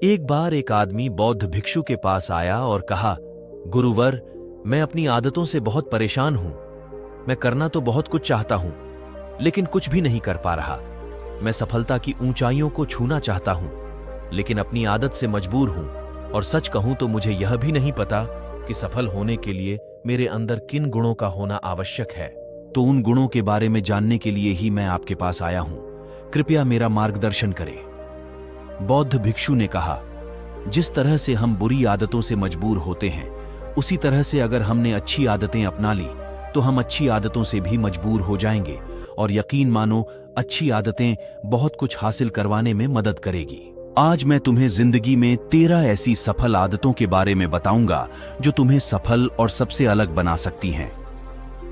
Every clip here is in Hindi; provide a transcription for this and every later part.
एक बार एक आदमी बौद्ध भिक्षु के पास आया और कहा, गुरुवर, मैं अपनी आदतों से बहुत परेशान हूं। मैं करना तो बहुत कुछ चाहता हूं, लेकिन कुछ भी नहीं कर पा रहा। मैं सफलता की ऊंचाइयों को छूना चाहता हूं, लेकिन अपनी आदत से मजबूर हूं। और सच कहूं तो मुझे यह भी नहीं पता कि सफल होने के लिए मेरे अंदर किन गुणों का होना आवश्यक है। तो उन गुणों के बारे में जानने के लिए ही मैं आपके पास आया हूं। कृपया मेरा मार्गदर्शन करें। बौद्ध भिक्षु ने कहा, जिस तरह से हम बुरी आदतों से मजबूर होते हैं, उसी तरह से अगर हमने अच्छी आदतें अपना ली तो हम अच्छी आदतों से भी मजबूर हो जाएंगे। और यकीन मानो, अच्छी आदतें बहुत कुछ हासिल करवाने में मदद करेगी। आज मैं तुम्हें जिंदगी में 13 ऐसी सफल आदतों के बारे में बताऊंगा जो तुम्हें सफल और सबसे अलग बना सकती हैं।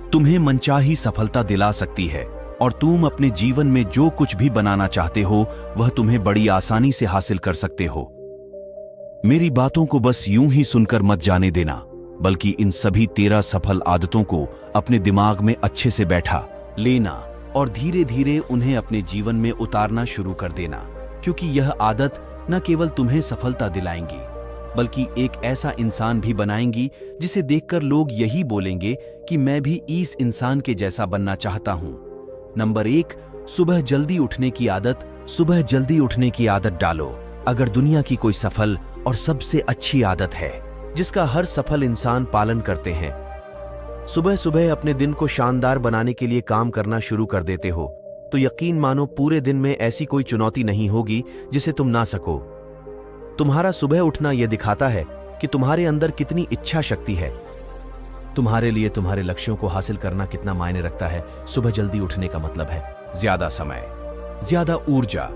तुम्हें मनचाही सफलता दिला सकती है और तुम अपने जीवन में जो कुछ भी बनाना चाहते हो वह तुम्हें बड़ी आसानी से हासिल कर सकते हो। मेरी बातों को बस यूं ही सुनकर मत जाने देना, बल्कि इन सभी 13 सफल आदतों को अपने दिमाग में अच्छे से बैठा लेना और धीरे धीरे उन्हें अपने जीवन में उतारना शुरू कर देना। क्योंकि यह आदत न केवल तुम्हें सफलता दिलाएंगी, बल्कि एक ऐसा इंसान भी बनाएंगी जिसे देखकर लोग यही बोलेंगे कि मैं भी इस इंसान के जैसा बनना चाहता हूं। नंबर 1, सुबह जल्दी उठने की आदत। सुबह जल्दी उठने की आदत डालो। अगर दुनिया की कोई सफल और सबसे अच्छी आदत है जिसका हर सफल इंसान पालन करते हैं, सुबह सुबह अपने दिन को शानदार बनाने के लिए काम करना शुरू कर देते हो, तो यकीन मानो पूरे दिन में ऐसी कोई चुनौती नहीं होगी जिसे तुम ना सको। तुम्हारा सुबह उठना यह दिखाता है कि तुम्हारे अंदर कितनी इच्छा शक्ति है। तुम्हारे लिए तुम्हारे लक्ष्यों को हासिल करना कितना मायने रखता है। सुबह जल्दी उठने का मतलब है ज्यादा समय, ज्यादा ऊर्जा,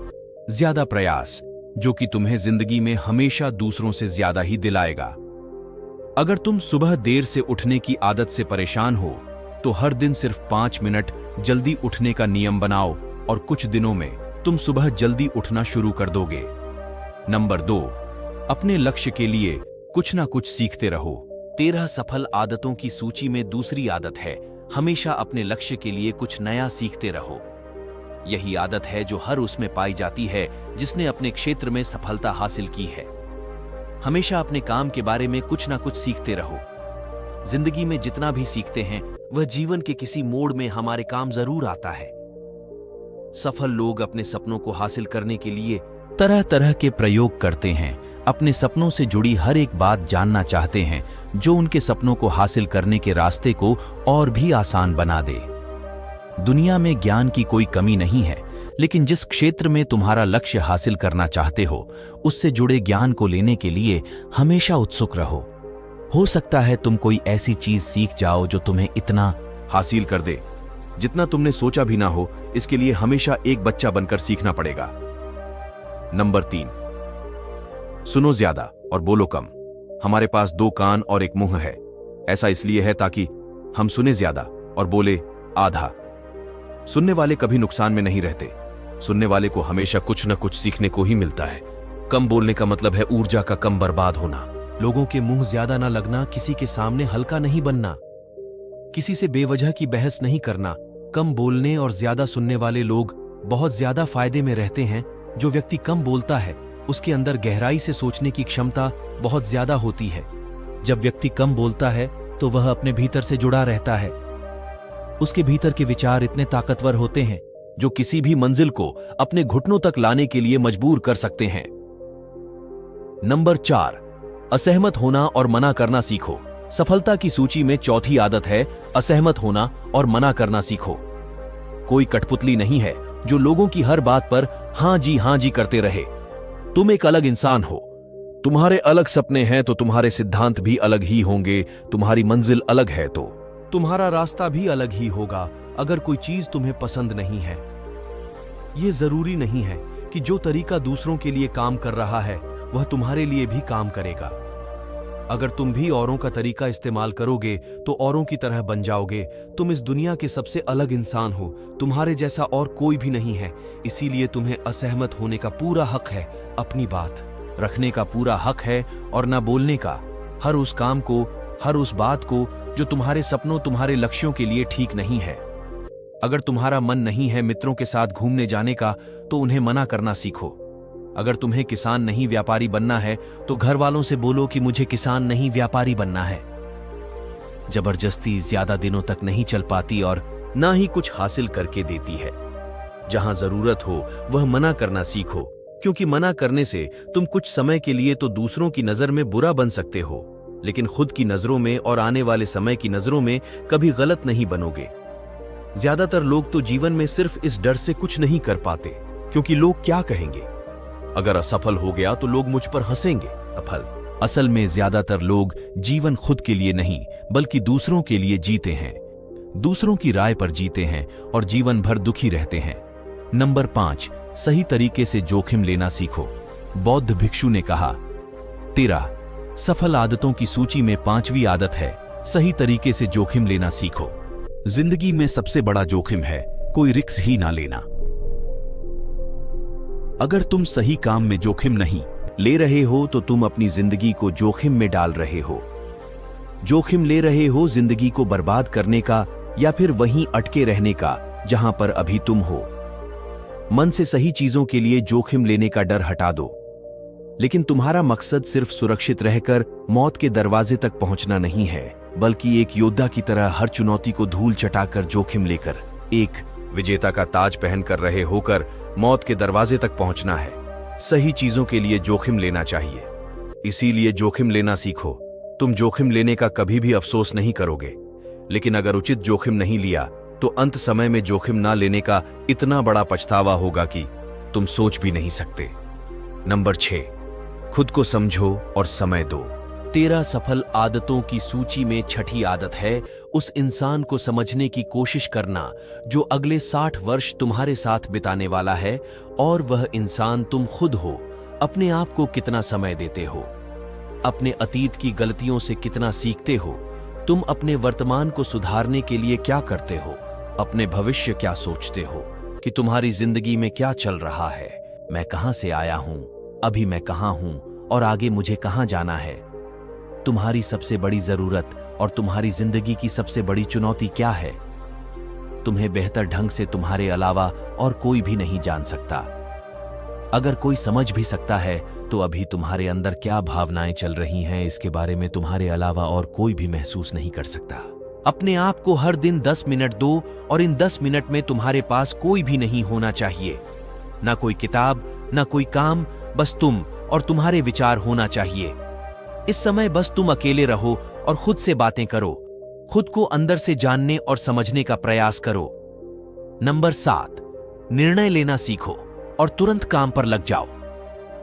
ज्यादा प्रयास, जो कि तुम्हें जिंदगी में हमेशा दूसरों से ज्यादा ही दिलाएगा। अगर तुम सुबह देर से उठने की आदत से परेशान हो तो हर दिन सिर्फ 5 मिनट जल्दी उठने का नियम बनाओ और कुछ दिनों में तुम सुबह जल्दी उठना शुरू कर दोगे। नंबर 2, अपने लक्ष्य के लिए कुछ ना कुछ सीखते रहो। 13 सफल आदतों की सूची में दूसरी आदत है, हमेशा अपने लक्ष्य के लिए कुछ नया सीखते रहो। यही आदत है जो हर उसमें पाई जाती है जिसने अपने क्षेत्र में सफलता हासिल की है। हमेशा अपने काम के बारे में कुछ ना कुछ सीखते रहो। जिंदगी में जितना भी सीखते हैं वह जीवन के किसी मोड़ में हमारे काम जरूर आता है। सफल लोग अपने सपनों को हासिल करने के लिए तरह तरह के प्रयोग करते हैं। अपने सपनों से जुड़ी हर एक बात जानना चाहते हैं जो उनके सपनों को हासिल करने के रास्ते को और भी आसान बना दे। दुनिया में ज्ञान की कोई कमी नहीं है, लेकिन जिस क्षेत्र में तुम्हारा लक्ष्य हासिल करना चाहते हो उससे जुड़े ज्ञान को लेने के लिए हमेशा उत्सुक रहो। हो सकता है तुम कोई ऐसी चीज सीख जाओ जो तुम्हें इतना हासिल कर दे जितना तुमने सोचा भी ना हो। इसके लिए हमेशा एक बच्चा बनकर सीखना पड़ेगा। नंबर 3, सुनो ज्यादा और बोलो कम। हमारे पास 2 कान और एक मुंह है। ऐसा इसलिए है ताकि हम सुने ज्यादा और बोले आधा। सुनने वाले कभी नुकसान में नहीं रहते। सुनने वाले को हमेशा कुछ न कुछ सीखने को ही मिलता है। कम बोलने का मतलब है ऊर्जा का कम बर्बाद होना। लोगों के मुंह ज्यादा ना लगना, किसी के सामने हल्का नहीं बनना, किसी से बेवजह की बहस नहीं करना। कम बोलने और ज्यादा सुनने वाले लोग बहुत ज्यादा फायदे में रहते हैं। जो व्यक्ति कम बोलता है उसके अंदर गहराई से सोचने की क्षमता बहुत ज्यादा होती है। जब व्यक्ति कम बोलता है तो वह अपने भीतर से जुड़ा रहता है। उसके भीतर के विचार इतने ताकतवर होते हैं जो किसी भी मंजिल को अपने घुटनों तक लाने के लिए मजबूर कर सकते हैं। नंबर 4, असहमत होना और मना करना सीखो। सफलता की सूची में चौथी आदत है असहमत होना और मना करना सीखो। कोई कठपुतली नहीं है जो लोगों की हर बात पर हाँ जी करते रहे। तुम एक अलग इंसान हो। तुम्हारे अलग सपने हैं तो तुम्हारे सिद्धांत भी अलग ही होंगे। तुम्हारी मंजिल अलग है तो तुम्हारा रास्ता भी अलग ही होगा। अगर कोई चीज तुम्हें पसंद नहीं है, यह जरूरी नहीं है कि जो तरीका दूसरों के लिए काम कर रहा है वह तुम्हारे लिए भी काम करेगा। अगर तुम भी औरों का तरीका इस्तेमाल करोगे तो औरों की तरह बन जाओगे। तुम इस दुनिया के सबसे अलग इंसान हो। तुम्हारे जैसा और कोई भी नहीं है। इसीलिए तुम्हें असहमत होने का पूरा हक है, अपनी बात रखने का पूरा हक है और ना बोलने का। हर उस काम को, हर उस बात को जो तुम्हारे सपनों, तुम्हारे लक्ष्यों के लिए ठीक नहीं है। अगर तुम्हारा मन नहीं है मित्रों के साथ घूमने जाने का तो उन्हें मना करना सीखो। अगर तुम्हें किसान नहीं व्यापारी बनना है तो घर वालों से बोलो कि मुझे किसान नहीं व्यापारी बनना है। जबरदस्ती ज्यादा दिनों तक नहीं चल पाती और ना ही कुछ हासिल करके देती है। जहां जरूरत हो वह मना करना सीखो, क्योंकि मना करने से तुम कुछ समय के लिए तो दूसरों की नजर में बुरा बन सकते हो, लेकिन खुद की नजरों में और आने वाले समय की नजरों में कभी गलत नहीं बनोगे। ज्यादातर लोग तो जीवन में सिर्फ इस डर से कुछ नहीं कर पाते क्योंकि लोग क्या कहेंगे। अगर असफल हो गया तो लोग मुझ पर हंसेंगे। असल में ज्यादातर लोग जीवन खुद के लिए नहीं बल्कि दूसरों के लिए जीते हैं, दूसरों की राय पर जीते हैं और जीवन भर दुखी रहते हैं। नंबर 5, सही तरीके से जोखिम लेना सीखो। बौद्ध भिक्षु ने कहा, 13 सफल आदतों की सूची में 5वीं आदत है, सही तरीके से जोखिम लेना सीखो। जिंदगी में सबसे बड़ा जोखिम है कोई रिस्क ही ना लेना। अगर तुम सही काम में जोखिम नहीं ले रहे हो तो तुम अपनी जिंदगी को जोखिम में डाल रहे हो। जोखिम ले रहे हो जिंदगी को बर्बाद करने का या फिर वहीं अटके रहने का जहां पर अभी तुम हो। मन से सही चीजों के लिए जोखिम लेने का डर हटा दो, लेकिन तुम्हारा मकसद सिर्फ सुरक्षित रहकर मौत के दरवाजे तक पहुंचना नहीं है, बल्कि एक योद्धा की तरह हर चुनौती को धूल चटाकर जोखिम लेकर एक विजेता का ताज पहनकर रहे होकर मौत के दरवाजे तक पहुंचना है। सही चीजों के लिए जोखिम लेना चाहिए, इसीलिए जोखिम लेना सीखो। तुम जोखिम लेने का कभी भी अफसोस नहीं करोगे, लेकिन अगर उचित जोखिम नहीं लिया तो अंत समय में जोखिम ना लेने का इतना बड़ा पछतावा होगा कि तुम सोच भी नहीं सकते। नंबर 6, खुद को समझो और समय दो। 13 सफल आदतों की सूची में 6ठी आदत है उस इंसान को समझने की कोशिश करना जो अगले 60 वर्ष तुम्हारे साथ बिताने वाला है, और वह इंसान तुम खुद हो। अपने आप को कितना समय देते हो, अपने अतीत की गलतियों से कितना सीखते हो, तुम अपने वर्तमान को सुधारने के लिए क्या करते हो, अपने भविष्य क्या सोचते हो कि तुम्हारी जिंदगी में क्या चल रहा है। मैं कहां से आया हूं, अभी मैं कहां हूं और आगे मुझे कहां जाना है। तुम्हारी सबसे बड़ी जरूरत और तुम्हारी जिंदगी की सबसे बड़ी चुनौती क्या है। तुम्हें बेहतर ढंग से तुम्हारे अलावा और कोई भी नहीं जान सकता। अगर कोई समझ भी सकता है तो अभी तुम्हारे अंदर क्या भावनाएं चल रही हैं इसके बारे में तुम्हारे अलावा और कोई भी महसूस नहीं कर सकता। अपने आप को हर दिन 10 मिनट दो, और इन 10 मिनट में तुम्हारे पास कोई भी नहीं होना चाहिए, ना कोई किताब, ना कोई काम, बस तुम और तुम्हारे विचार होना चाहिए। इस समय बस तुम अकेले रहो और खुद से बातें करो, खुद को अंदर से जानने और समझने का प्रयास करो। नंबर 7, निर्णय लेना सीखो और तुरंत काम पर लग जाओ।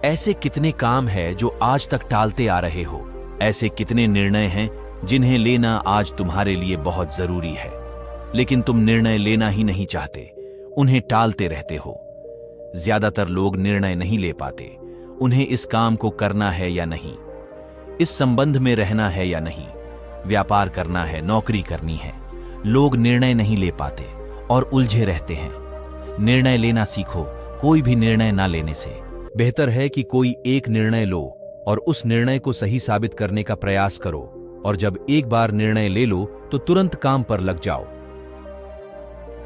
ऐसे कितने काम हैं जो आज तक टालते आ रहे हो, ऐसे कितने निर्णय हैं जिन्हें लेना आज तुम्हारे लिए बहुत जरूरी है, लेकिन तुम निर्णय लेना ही नहीं चाहते, उन्हें टालते रहते हो। ज्यादातर लोग निर्णय नहीं ले पाते, उन्हें इस काम को करना है या नहीं, इस संबंध में रहना है या नहीं, व्यापार करना है, नौकरी करनी है। लोग निर्णय नहीं ले पाते और उलझे रहते हैं। निर्णय लेना सीखो, कोई भी निर्णय ना लेने से बेहतर है कि कोई एक निर्णय लो और उस निर्णय को सही साबित करने का प्रयास करो, और जब एक बार निर्णय ले लो तो तुरंत काम पर लग जाओ।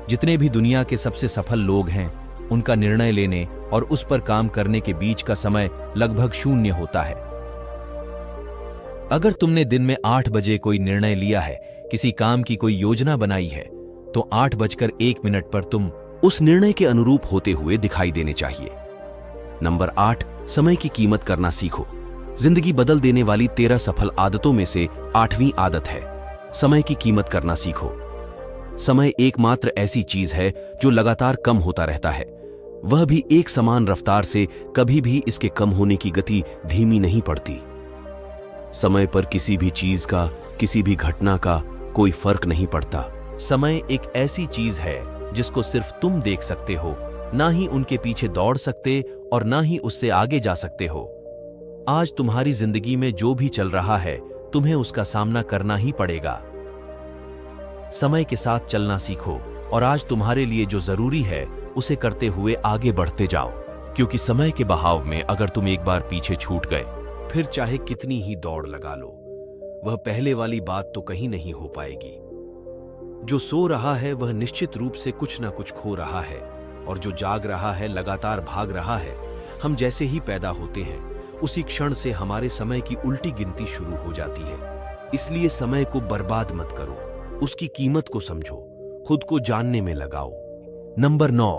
जितने भी दुनिया के सबसे सफल लोग हैं, उनका निर्णय लेने और उस पर काम करने के बीच का समय लगभग 0 होता है। अगर तुमने दिन में 8 बजे कोई निर्णय लिया है, किसी काम की कोई योजना बनाई है, तो 8:01 पर तुम उस निर्णय के अनुरूप होते हुए दिखाई देने चाहिए। नंबर 8, समय की कीमत करना सीखो। जिंदगी बदल देने वाली 13 सफल आदतों में से 8वीं आदत है, समय की कीमत करना सीखो। समय एकमात्र ऐसी चीज है जो लगातार कम होता रहता है, वह भी एक समान रफ्तार से। कभी भी इसके कम होने की गति धीमी नहीं पड़ती। समय पर किसी भी चीज का, किसी भी घटना का कोई फर्क नहीं पड़ता। समय एक ऐसी चीज है जिसको सिर्फ तुम देख सकते हो, ना ही उनके पीछे दौड़ सकते और ना ही उससे आगे जा सकते हो। आज तुम्हारी जिंदगी में जो भी चल रहा है, तुम्हें उसका सामना करना ही पड़ेगा। समय के साथ चलना सीखो और आज तुम्हारे लिए जो जरूरी है उसे करते हुए आगे बढ़ते जाओ, क्योंकि समय के बहाव में अगर तुम एक बार पीछे छूट गए, फिर चाहे कितनी ही दौड़ लगा लो, वह पहले वाली बात तो कहीं नहीं हो पाएगी। जो सो रहा है वह निश्चित रूप से कुछ ना कुछ खो रहा है, और जो जाग रहा है लगातार भाग रहा है। हम जैसे ही पैदा होते हैं उसी क्षण से हमारे समय की उल्टी गिनती शुरू हो जाती है। इसलिए समय को बर्बाद मत करो, उसकी कीमत को समझो, खुद को जानने में लगाओ। नंबर 9,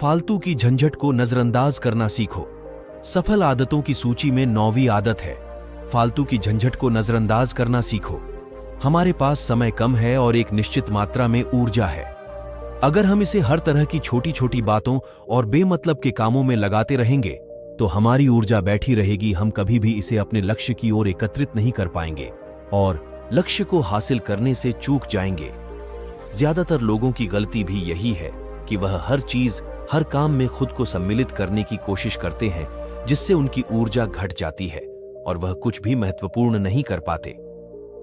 फालतू की झंझट को नजरअंदाज करना सीखो। सफल आदतों की सूची में 9वीं आदत है, फालतू की झंझट को नजरअंदाज करना सीखो। हमारे पास समय कम है और एक निश्चित मात्रा में ऊर्जा है। अगर हम इसे हर तरह की छोटी छोटी बातों और बेमतलब के कामों में लगाते रहेंगे तो हमारी ऊर्जा बैठी रहेगी, हम कभी भी इसे अपने लक्ष्य की ओर एकत्रित नहीं कर पाएंगे और लक्ष्य को हासिल करने से चूक जाएंगे। ज्यादातर लोगों की गलती भी यही है कि वह हर चीज, हर काम में खुद को सम्मिलित करने की कोशिश करते हैं, जिससे उनकी ऊर्जा घट जाती है और वह कुछ भी महत्वपूर्ण नहीं कर पाते।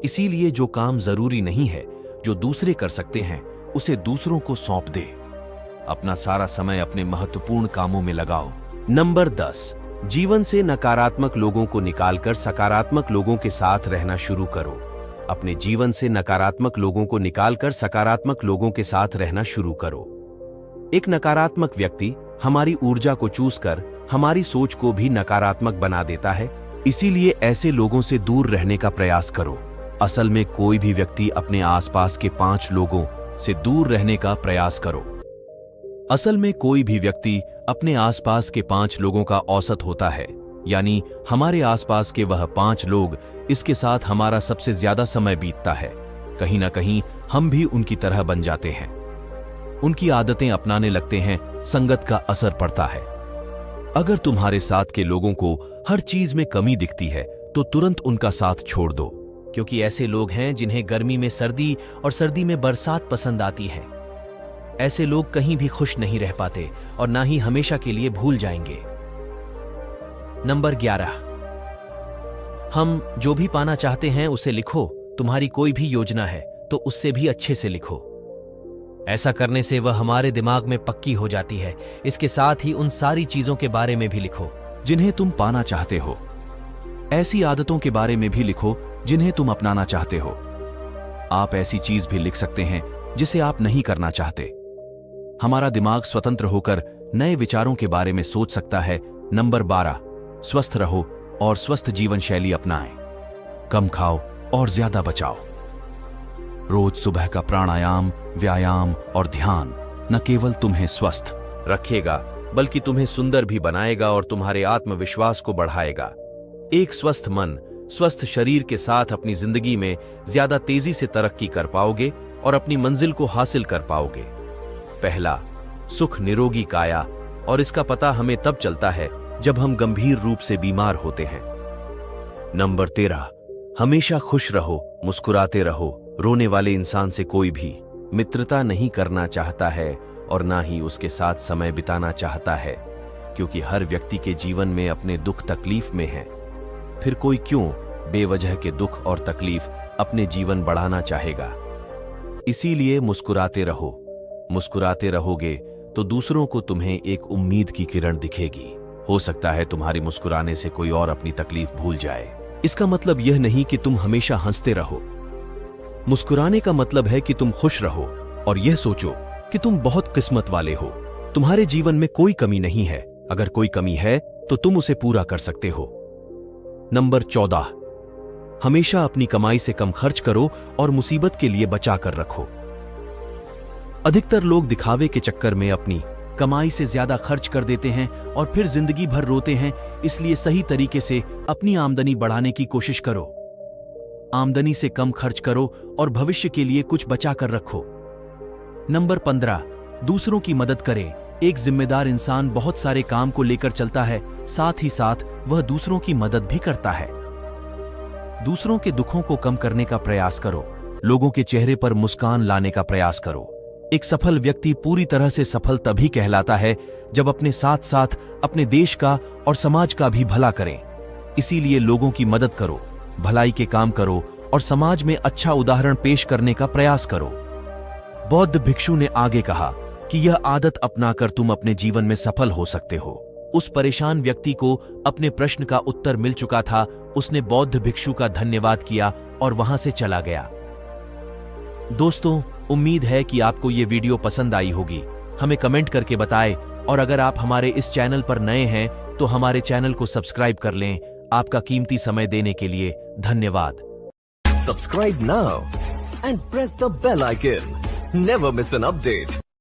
इसीलिए जो काम जरूरी नहीं है, जो दूसरे कर सकते हैं, उसे दूसरों को सौंप दे। अपना सारा समय अपने महत्वपूर्ण कामों में लगाओ। नंबर 10, जीवन से नकारात्मक लोगों को निकालकर सकारात्मक लोगों के साथ रहना शुरू करो। अपने जीवन से नकारात्मक लोगों को निकालकर सकारात्मक लोगों के साथ रहना शुरू करो। एक नकारात्मक व्यक्ति हमारी ऊर्जा को चूस कर हमारी सोच को भी नकारात्मक बना देता है। इसीलिए ऐसे लोगों से दूर रहने का प्रयास करो। असल में कोई भी व्यक्ति अपने आसपास के 5 लोगों से दूर रहने का प्रयास करो। असल में कोई भी व्यक्ति अपने आसपास के 5 लोगों का औसत होता है, यानी हमारे आसपास के वह 5 लोग, इसके साथ हमारा सबसे ज्यादा समय बीतता है। कहीं ना कहीं हम भी उनकी तरह बन जाते हैं, उनकी आदतें अपनाने लगते हैं, संगत का असर पड़ता है। अगर तुम्हारे साथ के लोगों को हर चीज में कमी दिखती है तो तुरंत उनका साथ छोड़ दो, क्योंकि ऐसे लोग हैं जिन्हें गर्मी में सर्दी और सर्दी में बरसात पसंद आती है। ऐसे लोग कहीं भी खुश नहीं रह पाते और ना ही हमेशा के लिए भूल जाएंगे। नंबर 11, हम जो भी पाना चाहते हैं उसे लिखो। तुम्हारी कोई भी योजना है तो उससे भी अच्छे से लिखो। ऐसा करने से वह हमारे दिमाग में पक्की हो जाती है। इसके साथ ही उन सारी चीजों के बारे में भी लिखो जिन्हें तुम पाना चाहते हो। ऐसी आदतों के बारे में भी लिखो जिन्हें तुम अपनाना चाहते हो। आप ऐसी चीज भी लिख सकते हैं जिसे आप नहीं करना चाहते। हमारा दिमाग स्वतंत्र होकर नए विचारों के बारे में सोच सकता है। नंबर 12, स्वस्थ रहो और स्वस्थ जीवन शैली अपनाएं। कम खाओ और ज्यादा बचाओ। रोज सुबह का प्राणायाम, व्यायाम और ध्यान न केवल तुम्हें स्वस्थ रखेगा बल्कि तुम्हें सुंदर भी बनाएगा और तुम्हारे आत्मविश्वास को बढ़ाएगा। एक स्वस्थ मन, स्वस्थ शरीर के साथ अपनी जिंदगी में ज्यादा तेजी से तरक्की कर पाओगे और अपनी मंजिल को हासिल कर पाओगे। पहला, सुख निरोगी काया, और इसका पता हमें तब चलता है जब हम गंभीर रूप से बीमार होते हैं। नंबर 13, हमेशा खुश रहो, मुस्कुराते रहो। रोने वाले इंसान से कोई भी मित्रता नहीं करना चाहता है और ना ही उसके साथ समय बिताना चाहता है, क्योंकि हर व्यक्ति के जीवन में अपने दुख तकलीफ में है। फिर कोई क्यों बेवजह के दुख और तकलीफ अपने जीवन बढ़ाना चाहेगा। इसीलिए मुस्कुराते रहो। मुस्कुराते रहोगे तो दूसरों को तुम्हें एक उम्मीद की किरण दिखेगी। हो सकता है तुम्हारी मुस्कुराने से कोई और अपनी तकलीफ भूल जाए। इसका मतलब यह नहीं कि तुम हमेशा हंसते रहो। मुस्कुराने का मतलब है कि तुम खुश रहो और यह सोचो कि तुम बहुत किस्मत वाले हो। तुम्हारे जीवन में कोई कमी नहीं है। अगर कोई कमी है तो तुम उसे पूरा कर सकते हो। नंबर 14, हमेशा अपनी कमाई से कम खर्च करो और मुसीबत के लिए बचा कर रखो। अधिकतर लोग दिखावे के चक्कर में अपनी कमाई से ज्यादा खर्च कर देते हैं और फिर जिंदगी भर रोते हैं। इसलिए सही तरीके से अपनी आमदनी बढ़ाने की कोशिश करो। आमदनी से कम खर्च करो और भविष्य के लिए कुछ बचा कर रखो। नंबर 15, दूसरों की मदद करें। एक जिम्मेदार इंसान बहुत सारे काम को लेकर चलता है, साथ ही साथ वह दूसरों की मदद भी करता है। दूसरों के दुखों को कम करने का प्रयास करो। लोगों के चेहरे पर मुस्कान लाने का प्रयास करो। एक सफल व्यक्ति पूरी तरह से सफल तभी कहलाता है जब अपने साथ साथ अपने देश का और समाज का भी भला करें। इसीलिए लोगों की मदद करो, भलाई के काम करो और समाज में अच्छा उदाहरण पेश करने का प्रयास करो। बौद्ध भिक्षु ने आगे कहा कि यह आदत अपनाकर तुम अपने जीवन में सफल हो सकते हो। उस परेशान व्यक्ति को अपने प्रश्न का उत्तर मिल चुका था। उसने बौद्ध भिक्षु का धन्यवाद किया और वहां से चला गया। दोस्तों, उम्मीद है कि आपको ये वीडियो पसंद आई होगी। हमें कमेंट करके बताएं और अगर आप हमारे इस चैनल पर नए हैं तो हमारे चैनल को सब्सक्राइब कर लें। आपका कीमती समय देने के लिए धन्यवाद। Subscribe now and press the bell icon. Never miss an update.